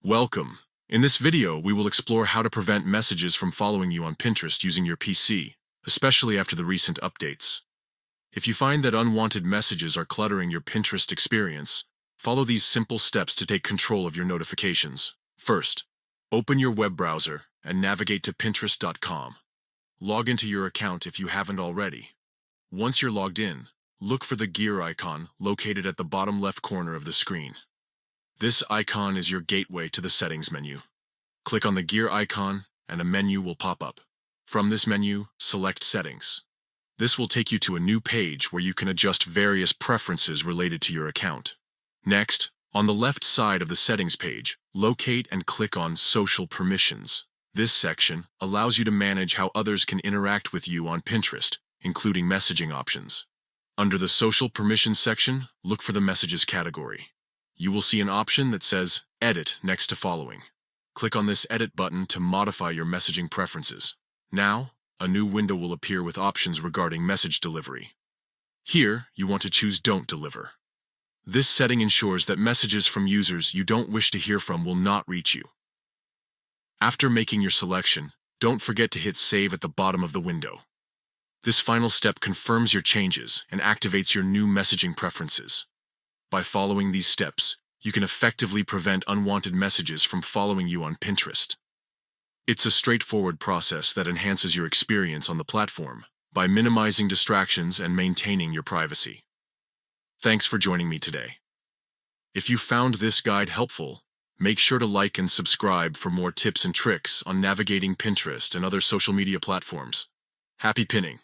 Welcome. In this video, we will explore how to prevent messages from following you on Pinterest using your PC, especially after the recent updates. If you find that unwanted messages are cluttering your Pinterest experience, follow these simple steps to take control of your notifications. First, open your web browser and navigate to Pinterest.com. Log into your account if you haven't already. Once you're logged in, look for the gear icon located at the bottom left corner of the screen. This icon is your gateway to the settings menu. Click on the gear icon and a menu will pop up. From this menu, select Settings. This will take you to a new page where you can adjust various preferences related to your account. Next, on the left side of the settings page, locate and click on Social Permissions. This section allows you to manage how others can interact with you on Pinterest, including messaging options. Under the Social Permissions section, look for the Messages category. You will see an option that says Edit next to Following. Click on this Edit button to modify your messaging preferences. Now, a new window will appear with options regarding message delivery. Here, you want to choose Don't Deliver. This setting ensures that messages from users you don't wish to hear from will not reach you. After making your selection, don't forget to hit Save at the bottom of the window. This final step confirms your changes and activates your new messaging preferences. By following these steps, you can effectively prevent unwanted messages from following you on Pinterest. It's a straightforward process that enhances your experience on the platform by minimizing distractions and maintaining your privacy. Thanks for joining me today. If you found this guide helpful, make sure to like and subscribe for more tips and tricks on navigating Pinterest and other social media platforms. Happy pinning!